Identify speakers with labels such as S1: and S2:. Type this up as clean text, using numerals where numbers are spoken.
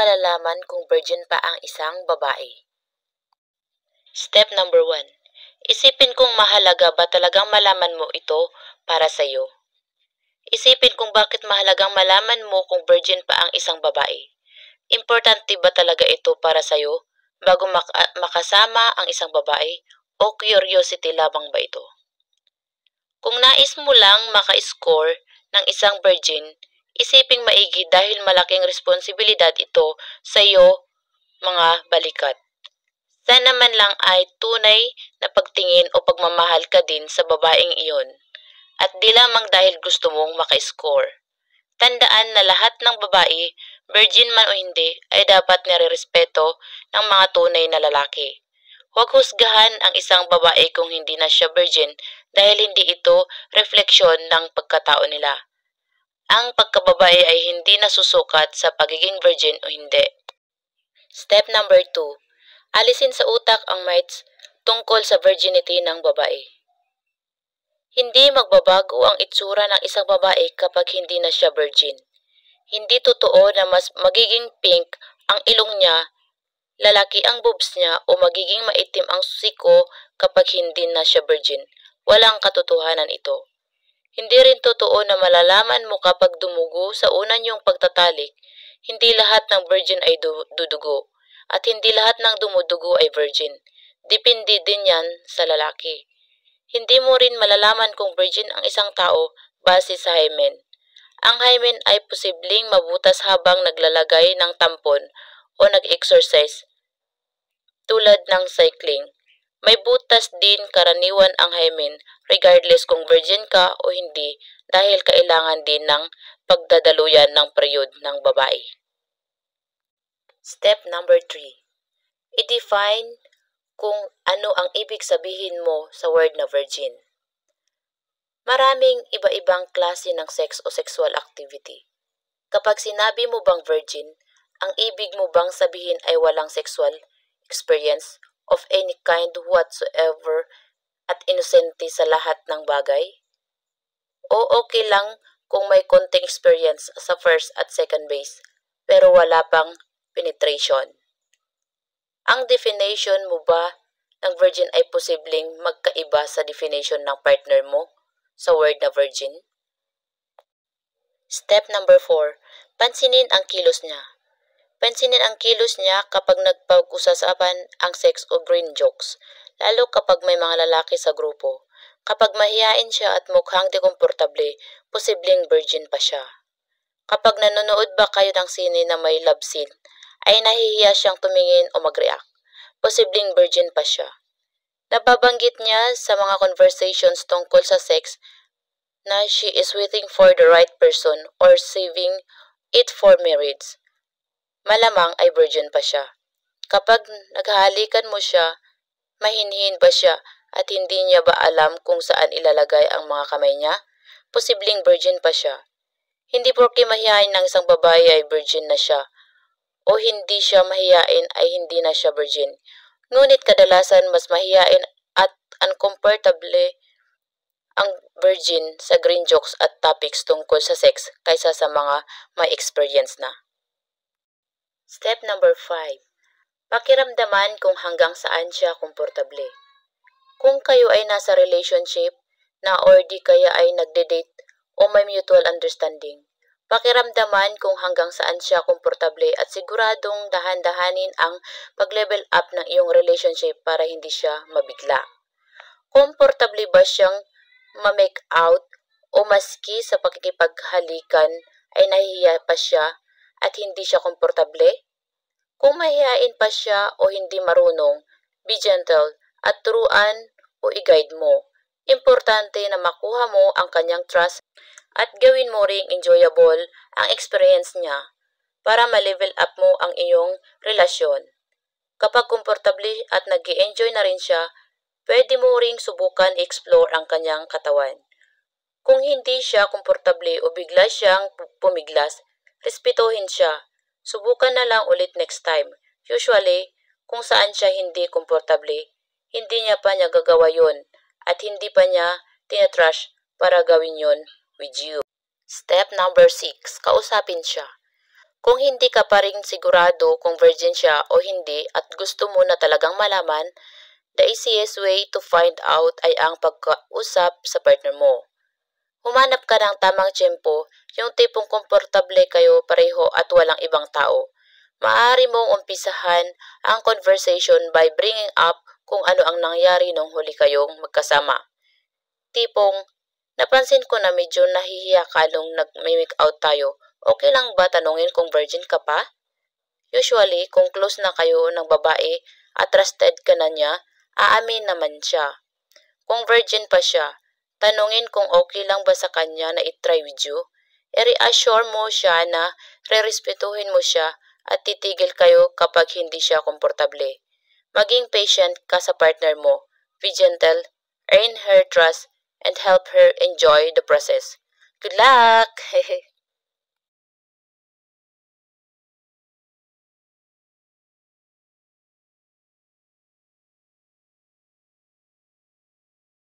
S1: malalaman kung virgin pa ang isang babae? Step number 1. Isipin kung mahalaga ba talagang malaman mo ito para sa iyo. Isipin kung bakit mahalagang malaman mo kung virgin pa ang isang babae. Importante ba talaga ito para sa iyo bago makasama ang isang babae o curiosity lamang ba ito? Kung nais mo lang maka-score ng isang virgin, isiping maigi dahil malaking responsibilidad ito sa iyo, mga balikat. Sana man lang ay tunay na pagtingin o pagmamahal ka din sa babaeng iyon at di lamang dahil gusto mong maka-score. Tandaan na lahat ng babae, virgin man o hindi, ay dapat nire-respeto ng mga tunay na lalaki. Huwag husgahan ang isang babae kung hindi na siya virgin dahil hindi ito refleksyon ng pagkatao nila. Ang pagkababae ay hindi nasusukat sa pagiging virgin o hindi. Step number 2. Alisin sa utak ang myths tungkol sa virginity ng babae. Hindi magbabago ang itsura ng isang babae kapag hindi na siya virgin. Hindi totoo na mas magiging pink ang ilong niya, lalaki ang boobs niya o magiging maitim ang siko kapag hindi na siya virgin. Walang katotohanan ito. Hindi rin totoo na malalaman mo kapag dumugo sa una niyong pagtatalik. Hindi lahat ng virgin ay dudugo at hindi lahat ng dumudugo ay virgin. Depende din yan sa lalaki. Hindi mo rin malalaman kung virgin ang isang tao base sa hymen. Ang hymen ay posibleng mabutas habang naglalagay ng tampon o nag-exercise tulad ng cycling. May butas din karaniwan ang hymen regardless kung virgin ka o hindi dahil kailangan din ng pagdadaluyan ng period ng babae. Step number 3. I-define kung ano ang ibig sabihin mo sa word na virgin. Maraming iba-ibang klase ng sex o sexual activity. Kapag sinabi mo bang virgin, ang ibig mo bang sabihin ay walang sexual experience of any kind whatsoever at inosente sa lahat ng bagay? O okay lang kung may konting experience sa first at second base pero wala pang penetration? Ang definition mo ba ng virgin ay posibleng magkaiba sa definition ng partner mo sa word na virgin? Step number 4. Pansinin ang kilos niya. Pansinin ang kilos niya kapag nagpag-usapan ang sex o green jokes, lalo kapag may mga lalaki sa grupo. Kapag mahiyain siya at mukhang dekomportable, posibleng virgin pa siya. Kapag nanonood ba kayo ng sine na may love scene, ay nahihiya siyang tumingin o mag-react. Posibleng virgin pa siya. Nababanggit niya sa mga conversations tungkol sa sex na she is waiting for the right person or saving it for marriage. Malamang ay virgin pa siya. Kapag naghahalikan mo siya, mahinhin ba siya at hindi niya ba alam kung saan ilalagay ang mga kamay niya? Posibleng virgin pa siya. Hindi porke mahihain ng isang babae ay virgin na siya o hindi siya mahiyain ay hindi na siya virgin. Ngunit kadalasan mas mahiyain at uncomfortable ang virgin sa green jokes at topics tungkol sa sex kaysa sa mga may experience na. Step number 5. Pakiramdaman kung hanggang saan siya komportable. Kung kayo ay nasa relationship na or di kaya ay nagde-date o may mutual understanding, pakiramdaman kung hanggang saan siya komportable at siguradong dahan-dahanin ang pag-level up ng iyong relationship para hindi siya mabigla. Komportable ba siyang ma-make out o maski sa pakikipaghalikan ay nahihiya pa siya at hindi siya komportable? Kung mahihain pa siya o hindi marunong, be gentle at turuan o i-guide mo. Importante na makuha mo ang kanyang trust at gawin mo ring enjoyable ang experience niya para ma-level up mo ang iyong relasyon. Kapag komportable at nag-i-enjoy na rin siya, pwede mo ring subukan i-explore ang kanyang katawan. Kung hindi siya komportable o bigla siyang pumiglas, respetuhin siya. Subukan na lang ulit next time. Usually, kung saan siya hindi komportable, hindi niya pa niya gagawa yun at hindi pa niya tinatrash para gawin yun with you. Step number 6. Kausapin siya. Kung hindi ka pa rin sigurado kung virgin siya o hindi at gusto mo na talagang malaman, the easiest way to find out ay ang pagkausap sa partner mo. Humanap ka ng tamang tiyempo, yung tipong komportable kayo pareho at walang ibang tao. Maaari mong umpisahan ang conversation by bringing up kung ano ang nangyari nung huli kayong magkasama. Tipong, napansin ko na medyo nahihiya ka nung nag-make out tayo. Okay lang ba tanungin kung virgin ka pa? Usually, kung close na kayo ng babae at trusted ka na niya, aamin naman siya. Kung virgin pa siya, tanungin kung okay lang ba sa kanya na itry with you. I-reassure mo siya na rerespetuhin mo siya at titigil kayo kapag hindi siya komportable. Maging patient ka sa partner mo. Be gentle, earn her trust, and help her enjoy the process. Good luck!